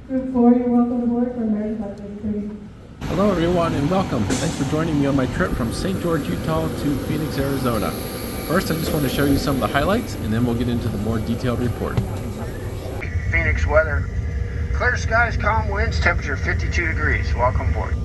Group 4, you're welcome aboard for American Flight 33. Hello everyone and welcome. Thanks for joining me on my trip from St. George, Utah to Phoenix, Arizona. First, I just want to show you some of the highlights and then we'll get into the more detailed report. Phoenix weather. Clear skies, calm winds, temperature 52 degrees. Welcome aboard.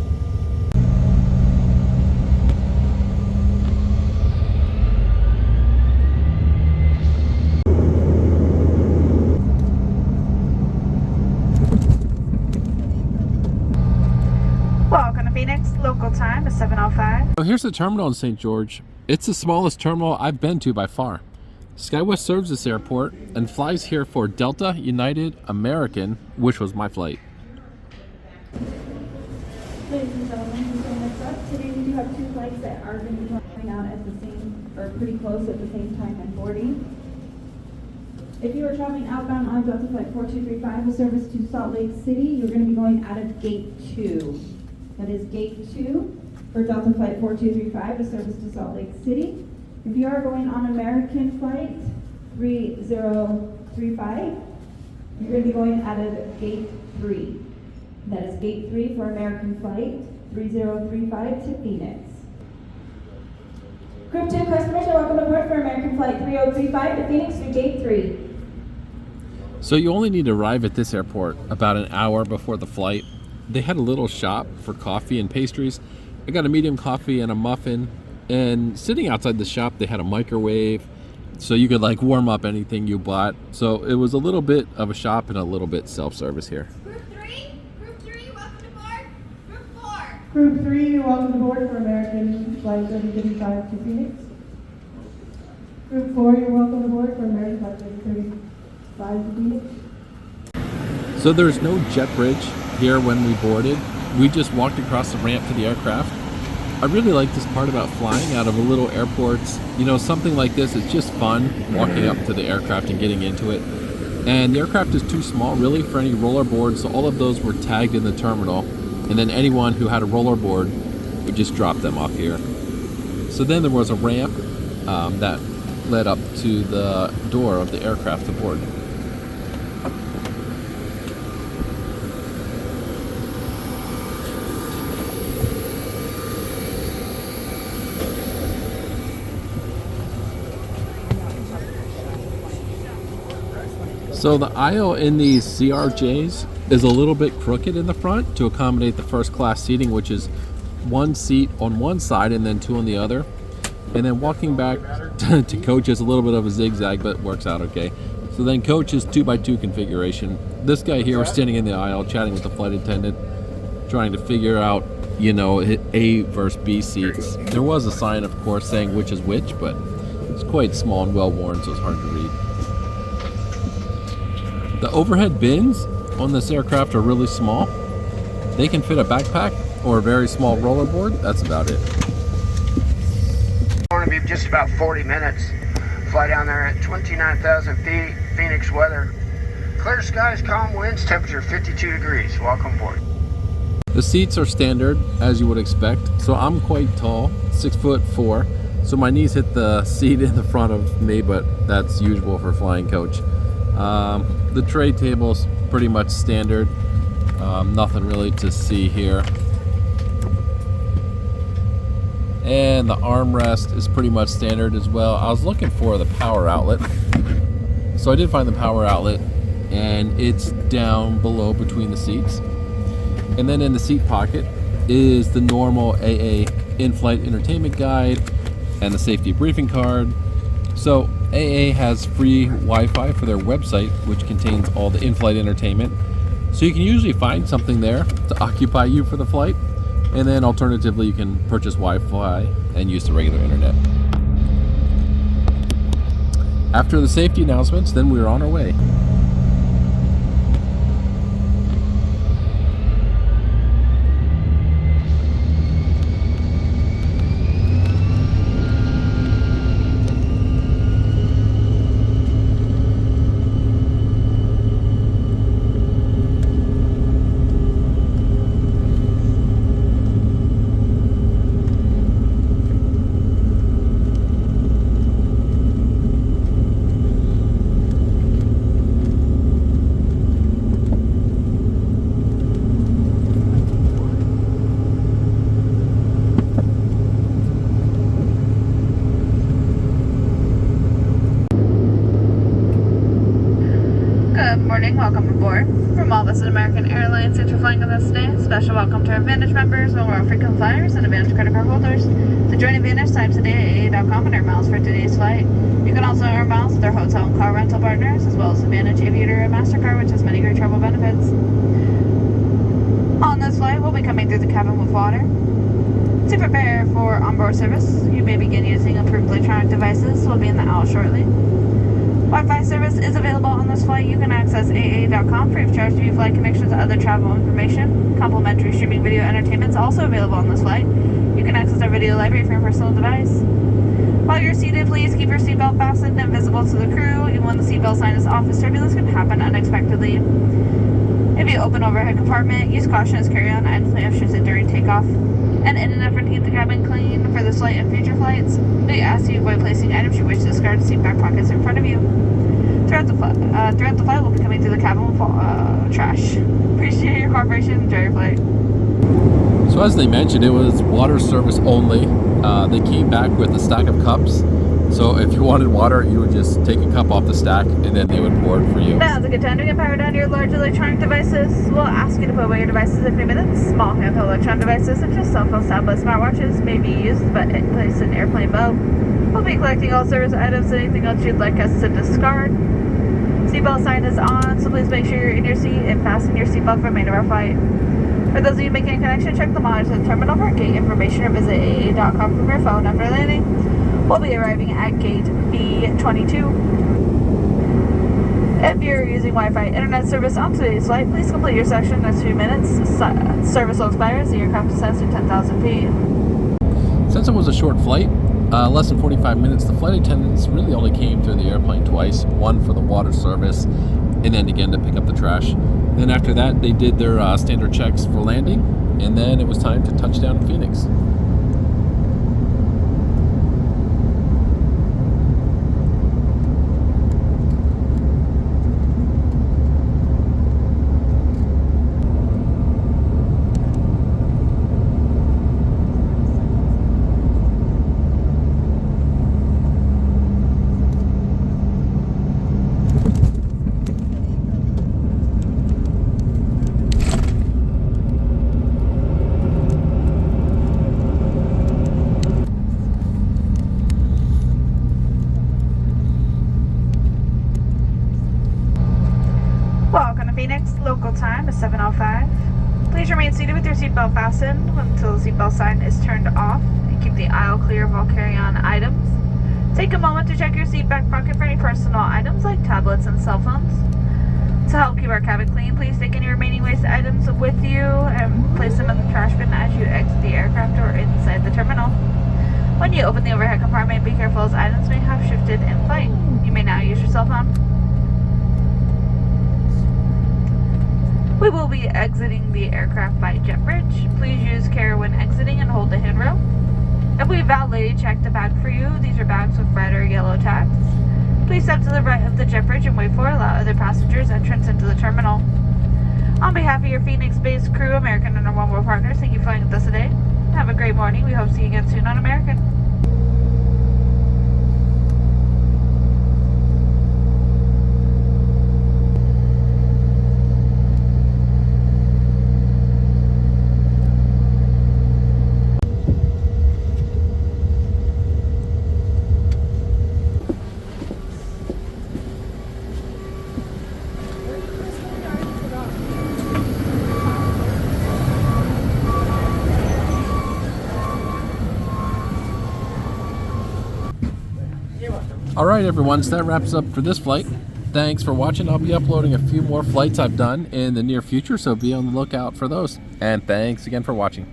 Welcome to Phoenix. Local time is 7:05. So here's the terminal in St. George. It's the smallest terminal I've been to by far. SkyWest serves this airport and flies here for Delta, United, American, which was my flight. Ladies and gentlemen, who's on the front? Today we do have two flights that are going to be coming out at the same, or pretty close at the same time and boarding. If you are traveling outbound on Delta Flight 4235 with service to Salt Lake City, you're going to be going out of Gate 2. That is Gate 2 for Delta Flight 4235 with service to Salt Lake City. If you are going on American Flight 3035, you're going to be going out of Gate 3. That is Gate 3 for American Flight 3035 to Phoenix. Group 2 customers are welcome aboard for American Flight 3035 to Phoenix through Gate 3. So you only need to arrive at this airport about an hour before the flight. They had a little shop for coffee and pastries. I got a medium coffee and a muffin. And sitting outside the shop, they had a microwave, so you could like warm up anything you bought. So it was a little bit of a shop and a little bit self-service here. Group 3, welcome aboard. Group 4. Group 3, you're welcome aboard for American Flight 3035 to Phoenix. Group 4, you're welcome aboard for American Flight 3035 to Phoenix. So there's no jet bridge here when we boarded. We just walked across the ramp to the aircraft. I really like this part about flying out of a little airports. You know, something like this is just fun, walking up to the aircraft and getting into it. And the aircraft is too small really for any rollerboards, so all of those were tagged in the terminal. And then anyone who had a rollerboard would just drop them off here. So then there was a ramp that led up to the door of the aircraft to board. So the aisle in these CRJs is a little bit crooked in the front to accommodate the first class seating, which is one seat on one side and then two on the other. And then walking back to coach is a little bit of a zigzag, but works out okay. So then coach is 2x2 configuration. This guy here was standing in the aisle chatting with the flight attendant, trying to figure out, you know, A versus B seats. There was a sign, of course, saying which is which, but it's quite small and well worn, so it's hard to read. The overhead bins on this aircraft are really small. They can fit a backpack or a very small rollerboard. That's about it. It's going to be just about 40 minutes. Fly down there at 29,000 feet. Phoenix weather. Clear skies, calm winds, temperature 52 degrees. Welcome aboard. The seats are standard, as you would expect. So I'm quite tall, 6'4", so my knees hit the seat in the front of me, but that's usual for flying coach. The tray table's pretty much standard. Nothing really to see here. And the armrest is pretty much standard as well. I was looking for the power outlet. So I did find the power outlet, and it's down below between the seats. And then in the seat pocket is the normal AA in-flight entertainment guide and the safety briefing card. So AA has free Wi-Fi for their website, which contains all the in-flight entertainment. So you can usually find something there to occupy you for the flight. And then alternatively, you can purchase Wi-Fi and use the regular internet. After the safety announcements, then we were on our way. morning, welcome aboard. From all of us at American Airlines, thanks for flying with us today. Special welcome to our Advantage members, Memorial frequent flyers, and Advantage credit card holders. To join Advantage, sign up today at AA.com and earn miles for today's flight. You can also earn miles with our hotel and car rental partners, as well as Advantage Aviator and MasterCard, which has many great travel benefits. On this flight, we'll be coming through the cabin with water. To prepare for onboard service, you may begin using approved electronic devices. We'll be in the aisle shortly. Wi-Fi service is available on this flight. You can access AA.com free of charge to view flight connections and other travel information. Complimentary streaming video entertainment is also available on this flight. You can access our video library from your personal device. While you're seated, please keep your seatbelt fastened and visible to the crew. Even when the seatbelt sign is off, turbulence can happen unexpectedly. If you open overhead compartment, use caution as carry-on items may have shifted during takeoff. And in an effort to keep the cabin clean for this flight and future flights, we ask you to avoid placing items you wish to discard in seat back pockets in front of you. Throughout the flight, we'll be coming through the cabin with trash. Appreciate your cooperation. Enjoy your flight. So as they mentioned, it was water service only. They came back with a stack of cups. So if you wanted water, you would just take a cup off the stack and then they would pour it for you. Now's a good time to get powered down your large electronic devices. We'll ask you to put away your devices in a few minutes. Small handheld electronic devices such as cell phones, tablets, smartwatches may be used but placed in airplane mode. We'll be collecting all service items and anything else you'd like us to discard. Seatbelt sign is on, so please make sure you're in your seat and fasten your seatbelt for the remainder of our flight. For those of you making a connection, check the monitor of the terminal for gate information or visit AA.com from your phone after landing. We'll be arriving at gate B22. If you're using Wi-Fi internet service on today's flight, please complete your section in the next few minutes. Service will expire as the aircraft descends to 10,000 feet. Since it was a short flight, less than 45 minutes, the flight attendants really only came through the airplane twice, one for the water service and then again to pick up the trash. Then after that, they did their standard checks for landing, and then it was time to touch down in Phoenix. Welcome to Phoenix. Local time is 7:05. Please remain seated with your seatbelt fastened until the seatbelt sign is turned off and keep the aisle clear of all carry-on items. Take a moment to check your seat back pocket for any personal items like tablets and cell phones. To help keep our cabin clean, please take any remaining waste items with you and place them in the trash bin as you exit the aircraft or inside the terminal. When you open the overhead compartment, be careful as items may have shifted in flight. You may now use your cell phone. We will be exiting the aircraft by jet bridge. Please use care when exiting and hold the handrail. If we valet checked a bag for you, these are bags with red or yellow tags. Please step to the right of the jet bridge and wait for allow other passengers entrance into the terminal. On behalf of your Phoenix-based crew, American and our One World partners, thank you for flying with us today. Have a great morning. We hope to see you again soon on American. Alright everyone, so that wraps up for this flight. Thanks for watching. I'll be uploading a few more flights I've done in the near future, so be on the lookout for those. And thanks again for watching.